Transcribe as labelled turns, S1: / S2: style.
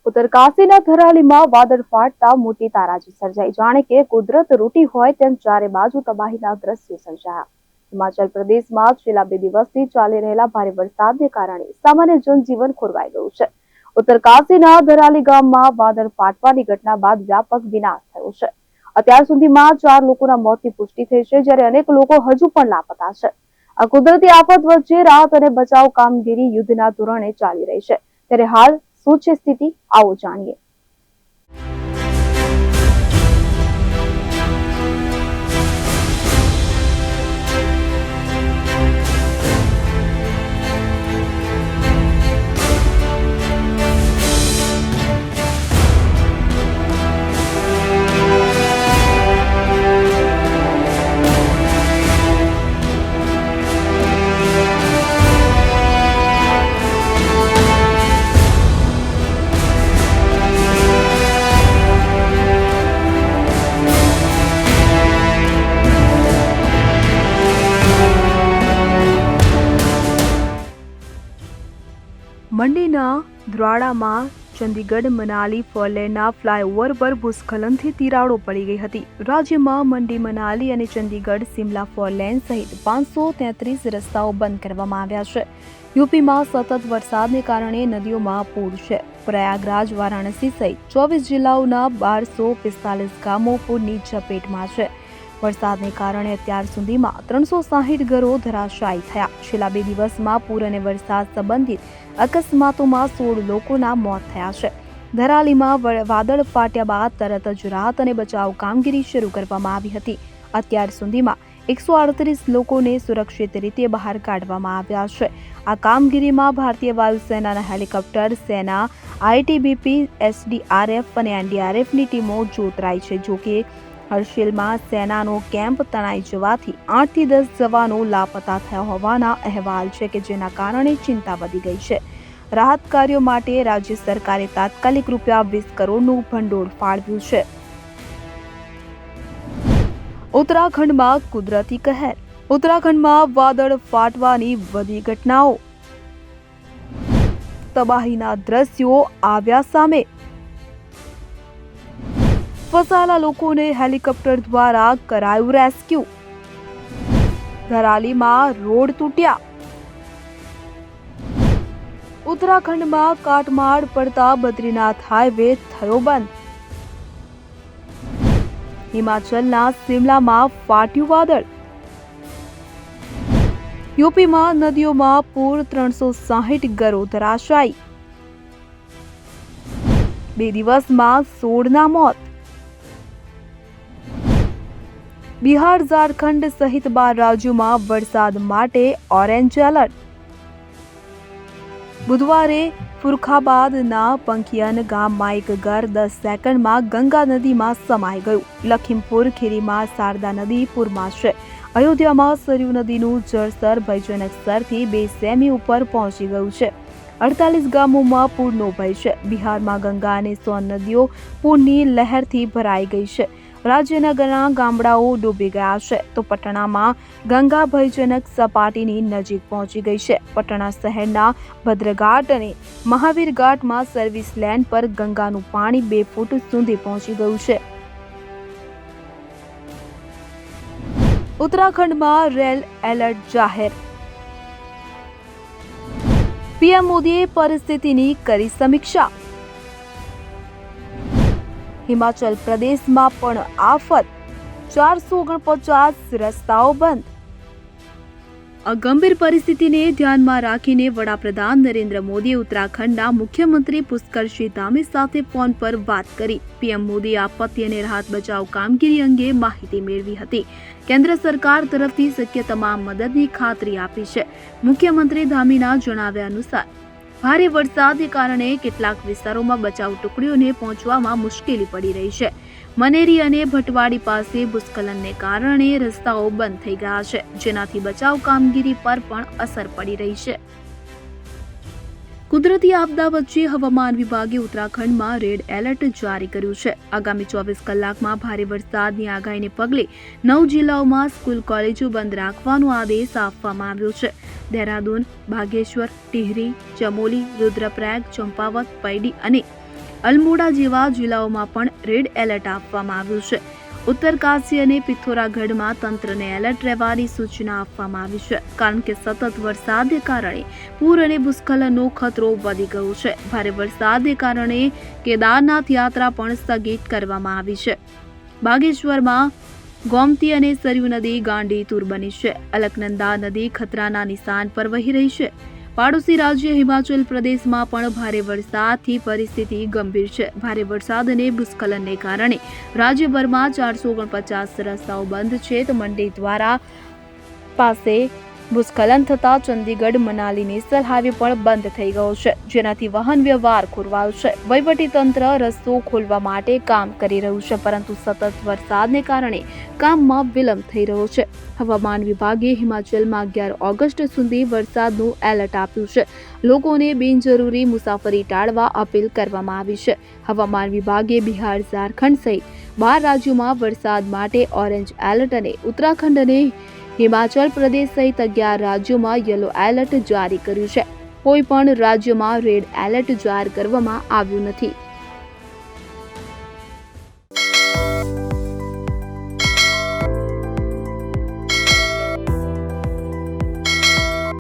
S1: ઉત્તરકાશીના ધરાલીમાં વાદળ ફાટતા મોટી તારાજી સર્જાઈ. જાણે કે કુદરત રૂટી હોય તેમ ચારે બાજુ તબાહીના દ્રશ્યો સર્જાયા. હિમાચલ પ્રદેશમાં છેલ્લા 2 દિવસથી ચાલી રહેલા ભારે વરસાદને કારણે સામાન્ય જનજીવન ખોરવાઈ ગયું છે. ઉત્તરકાશીના ધરાલી ગામમાં વાદળ ફાટવાની ઘટના બાદ વ્યાપક વિનાશ થયો છે. અત્યાર સુધીમાં 4 લોકોના મોતની પુષ્ટિ થઈ છે, જ્યારે અનેક લોકો હજુ પણ લાપતા છે. આ કુદરતી આફત વચ્ચે રાહત અને બચાવ કામગીરી યુદ્ધના ધોરણે ચાલી રહી છે. ત્યારે હાલ શું છે સ્થિતિ, આવો જાણીએ. મંડીના દ્વાડામાં ચંદીગઢ મનાલી ફોરલેનના ફ્લાયઓવર પર ભૂસ્ખલનથી તિરાડો પડી ગઈ હતી. રાજ્યમાં મંડી મનાલી અને ચંદીગઢ સિમલા ફોરલેન સહિત 533 રસ્તાઓ બંધ કરવામાં આવ્યા છે. યુપીમાં સતત વરસાદને કારણે નદીઓમાં પૂર છે. પ્રયાગરાજ, વારાણસી સહિત 24 જિલ્લાઓના 1245 ગામો પૂરની ઝપેટમાં છે. વરસાદને કારણે અત્યાર સુધીમાં 360 ઘરો ધરાશાયી થયા. છેલ્લા 2 દિવસમાં પૂર અને વરસાદ સંબંધિત અકસ્માતોમાં 16 લોકોના મોત થયા છે. ધરાલીમાં વાદળ ફાટ્યા બાદ તરત જ રાહત અને બચાવ કામગીરી શરૂ કરવામાં આવી હતી. અત્યાર સુધીમાં 138 લોકોને સુરક્ષિત રીતે બહાર કાઢવામાં આવ્યા છે. આ કામગીરીમાં ભારતીય વાયુસેનાના હેલિકોપ્ટર, સેના, આઈટીબીપી, એસડીઆરએફ અને એનડીઆરએફની ટીમો જોતરાઈ છે. જોકે હર્ષિલમાં સેનાનો કેમ્પ તણાઈ જવાથી 8 થી 10 જવાનો લાપતા થયા હોવાના અહેવાલ છે, કે જેના કારણે ચિંતા વધી ગઈ છે. રાહત કાર્યો માટે રાજ્ય સરકારે તાત્કાલિક ₹20 કરોડનું ભંડોળ ફાળવ્યું છે. ઉત્તરાખંડમાં કુદરતી કહેર. ઉત્તરાખંડમાં વાદળ ફાટવાની વધી ઘટનાઓ. તબાહીના દ્રશ્યો આવ્યા સામે. ફસાયેલા લોકોને હેલિકોપ્ટર દ્વારા કરાયું રેસ્ક્યુ. ધરાલીમાં રોડ તૂટ્યા. ઉત્તરાખંડમાં કાટમાળ પડતા બદ્રીનાથ હાઈવે થયો બંધ. હિમાચલના સિમલામાં ફાટ્યું વાદળ. યુપીમાં નદીઓમાં પૂર, 360 ઘરો ધરાશાયી. 2 દિવસમાં 16ના મોત. બિહાર, ઝારખંડ સહિત 12 રાજ્યોમાં વરસાદ માટે ઓરેન્જ એલર્ટ. બુધવારે ફુરખાબાદના પંખિયન ગામમાં એક ઘર 10 સેકન્ડમાં ગંગા નદીમાં સમાઈ ગયું. લખીમપુર ખીરીમાં શારદા નદી પૂરમાં છે. અયોધ્યામાં સરયુ નદીનું જળસ્તર ભયજનક સ્તરથી 2 સેમી ઉપર પહોંચી ગયું છે. 48 ગામોમાં પૂરનો ભય છે. બિહારમાં ગંગા અને સોન નદીઓ પૂરની લહેરથી ભરાઈ ગઈ છે. રાજ્યના ઘણા ગામડાઓ ડૂબી ગયા છે, તો પટણામાં ગંગા ભયજનક સપાટીની નજીક પહોંચી ગઈ છે. પટણા શહેરના ભદ્રઘાટ અને મહાવીર ઘાટમાં સર્વિસ લેન પર ગંગાનું પાણી 2 ફૂટ સુધી પહોંચી ગયું છે. ઉત્તરાખંડમાં રેડ એલર્ટ જાહેર. પીએમ મોદીએ પરિસ્થિતિની કરી સમીક્ષા. હિમાચલ પ્રદેશમાં પણ આફત. 449 રસ્તાઓ બંધ. આ ગંભીર પરિસ્થિતિને ધ્યાનમાં રાખીને વડાપ્રધાન નરેન્દ્ર મોદીએ ઉત્તરાખંડના મુખ્યમંત્રી પુષ્કરસિંહ ધામી સાથે ફોન પર વાત કરી. પીએમ મોદીએ આપત્તિ અને રાહત બચાવ કામગીરી અંગે માહિતી મેળવી હતી. કેન્દ્ર સરકાર તરફથી શક્ય તમામ મદદની ખાતરી આપી છે. મુખ્યમંત્રી ધામીના જણાવ્યા અનુસાર ભારે વરસાદને કારણે કેટલાક વિસ્તારોમાં બચાવ ટુકડીઓને પહોંચવામાં મુશ્કેલી પડી રહી છે. મનેરી અને ભટવાડી પાસે ભૂસ્ખલનને કારણે રસ્તાઓ બંધ થઈ ગયા છે, જેનાથી બચાવ કામગીરી પર પણ અસર પડી રહી છે. કુદરતી આપદા વચ્ચે હવામાન વિભાગે ઉત્તરાખંડમાં રેડ એલર્ટ જારી કર્યું છે. આગામી 24 કલાકમાં ભારે વરસાદની આગાહીને પગલે 9 જિલ્લાઓમાં સ્કૂલ કોલેજો બંધ રાખવાનો આદેશ આપવામાં આવ્યો છે. દહેરાદૂન, બાગેશ્વર, ટિહરી, ચમોલી, રુદ્રપ્રયાગ, ચંપાવત, પૈડી અને અલ્મોડા જેવા જિલ્લાઓમાં પણ રેડ એલર્ટ આપવામાં આવ્યું છે. ઉત્તરકાશી અને પિથોરાગઢમાં તંત્રને એલર્ટ રહેવાની સૂચના આપવામાં આવી છે, કારણ કે સતત વરસાદને કારણે પૂર અને ભૂસ્ખલનનો ખતરો વધી ગયો છે. ભારે વરસાદને કારણે કેદારનાથ યાત્રા પણ સ્થગિત કરવામાં આવી છે. બાગેશ્વરમાં ગોમતી અને સરયુ નદી ગાંડીતુર બની છે. અલકનંદા નદી ખતરાના નિશાન પર વહી રહી છે. પાડોશી રાજ્ય હિમાચલ પ્રદેશમાં પણ ભારે વરસાદથી પરિસ્થિતિ ગંભીર છે. ભારે વરસાદ અને ભૂસ્ખલનને કારણે રાજ્યભરમાં 449 રસ્તાઓ બંધ છે. તો મંડી દ્વારા પાસે ભૂસ્ખલન થતાં ચંદીગઢ મનાલી નેશનલ હાઈવે પણ બંધ થઈ ગયો છે, જેનાથી વાહન વ્યવહાર ખોરવાયો છે. વહીવટીતંત્ર રસ્તો ખોલવા માટે કામ કરી રહ્યું છે, પરંતુ સતત વરસાદને કારણે કામમાં વિલંબ થઈ રહ્યો છે. હવામાન વિભાગે હિમાચલમાં 11 ઓગસ્ટ સુધી વરસાદનું એલર્ટ આપ્યું છે. લોકોને બિનજરૂરી મુસાફરી ટાળવા અપીલ કરવામાં આવી છે. હવામાન વિભાગે બિહાર, ઝારખંડ સહિત 12 રાજ્યોમાં વરસાદ માટે ઓરેન્જ એલર્ટ અને ઉત્તરાખંડ અને હિમાચલ પ્રદેશ સહિત 11 રાજ્યોમાં યલો એલર્ટ જારી કર્યું છે. કોઈ પણ રાજ્યમાં રેડ એલર્ટ જાહેર કરવામાં આવ્યું નથી.